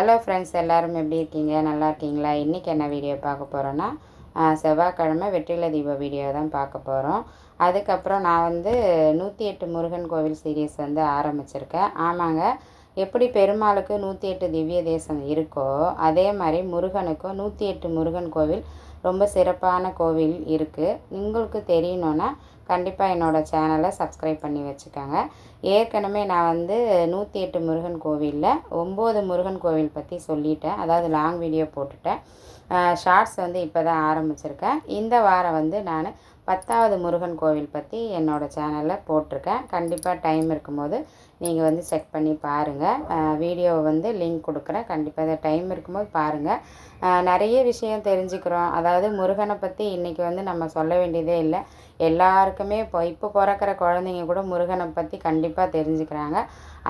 Hello friends, எல்லோரும் எப்படி இருக்கீங்க? நல்லா இருக்கீங்களா? இன்றைக்கி என்ன வீடியோ பார்க்க போகிறோன்னா, செவ்வாய்க்கிழமை வெற்றிலை தீப வீடியோ தான் பார்க்க போகிறோம். அதுக்கப்புறம் நான் 108 முருகன் கோவில் சீரீஸ் ஆரம்பிச்சிருக்கேன். ஆமாங்க, எப்படி பெருமாளுக்கு 108 திவ்ய தேசம் இருக்கோ அதே மாதிரி முருகனுக்கும் 108 முருகன் கோவில் ரொம்ப சிறப்பான கோவில் இருக்குது. உங்களுக்கு தெரியணுன்னா கண்டிப்பாக என்னோடய சேனலை சப்ஸ்கிரைப் பண்ணி வச்சுக்கோங்க. ஏற்கனவே நான் 108 முருகன் கோவிலில் 9 முருகன் கோவில் பற்றி சொல்லிட்டேன். அதாவது லாங் வீடியோ போட்டுட்டேன். ஷார்ட்ஸ் இப்போ தான் ஆரம்பிச்சிருக்கேன். இந்த வாரம் நான் 10வது முருகன் கோவில் பற்றி என்னோடய சேனலில் போட்டிருக்கேன். கண்டிப்பாக டைம் இருக்கும்போது நீங்கள் செக் பண்ணி பாருங்கள். வீடியோவை லிங்க் கொடுக்குறேன். கண்டிப்பாக அதை டைம் இருக்கும்போது பாருங்கள். நிறைய விஷயம் தெரிஞ்சுக்கிறோம். அதாவது முருகனை பற்றி இன்றைக்கி நம்ம சொல்ல வேண்டியதே இல்லை. எல்லாருக்குமே இப்போ பிறக்கிற குழந்தைங்க கூட முருகனை பற்றி கண்டிப்பாக தெரிஞ்சுக்கிறாங்க.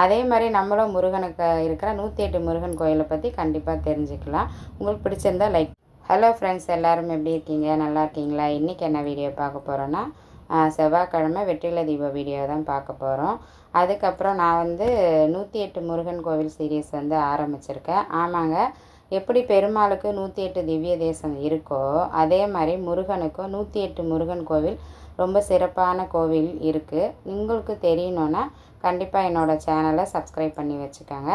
அதே மாதிரி நம்மளும் முருகனுக்கு இருக்கிற 108 முருகன் கோயிலை பற்றி கண்டிப்பாக தெரிஞ்சுக்கலாம். உங்களுக்கு பிடிச்சிருந்தா லைக். ஹலோ ஃப்ரெண்ட்ஸ், எல்லோரும் எப்படி இருக்கீங்க? நல்லா இருக்கீங்களா? இன்றைக்கி என்ன வீடியோ பார்க்க போகிறோன்னா, செவ்வாய்க்கிழமை வெற்றிலை தீப வீடியோ தான் பார்க்க போகிறோம். அதுக்கப்புறம் நான் 108 முருகன் கோவில் சீரீஸ் ஆரம்பிச்சிருக்கேன். ஆமாங்க, எப்படி பெருமாளுக்கு 108 திவ்ய தேசம் இருக்கோ அதே மாதிரி முருகனுக்கும் 108 முருகன் கோவில் ரொம்ப சிறப்பான கோவில் இருக்குது. உங்களுக்கு தெரியணுன்னா கண்டிப்பாக என்னோடய சேனலை சப்ஸ்கிரைப் பண்ணி வச்சுக்கோங்க.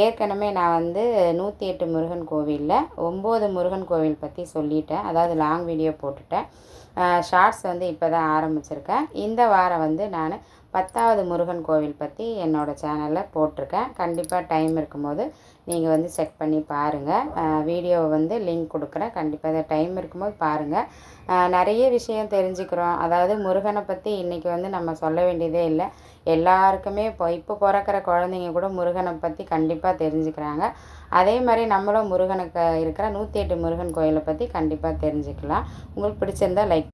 ஏற்கனவே நான் 108 முருகன் கோவிலில் 9 முருகன் கோவில் பற்றி சொல்லிட்டேன். அதாவது லாங் வீடியோ போட்டுட்டேன். ஷார்ட்ஸ் இப்போ தான் ஆரம்பிச்சிருக்கேன். இந்த வாரம் நான் 10வது முருகன் கோவில் பற்றி என்னோடய சேனலில் போட்டிருக்கேன். கண்டிப்பாக டைம் இருக்கும்போது நீங்கள் செக் பண்ணி பாருங்கள். வீடியோவை லிங்க் கொடுக்குறேன். கண்டிப்பாக அதை டைம் இருக்கும்போது பாருங்கள். நிறைய விஷயம் தெரிஞ்சுக்கிறோம். அதாவது முருகனை பற்றி இன்றைக்கி நம்ம சொல்ல வேண்டியதே இல்லை. எல்லாருக்குமே இப்போ பிறக்கிற குழந்தைங்க கூட முருகனை பற்றி கண்டிப்பாக தெரிஞ்சுக்கிறாங்க. அதே மாதிரி நம்மளும் முருகனுக்கு இருக்கிற 108 முருகன் கோயிலை பற்றி கண்டிப்பாக தெரிஞ்சுக்கலாம். உங்களுக்கு பிடிச்சிருந்தா லைக்.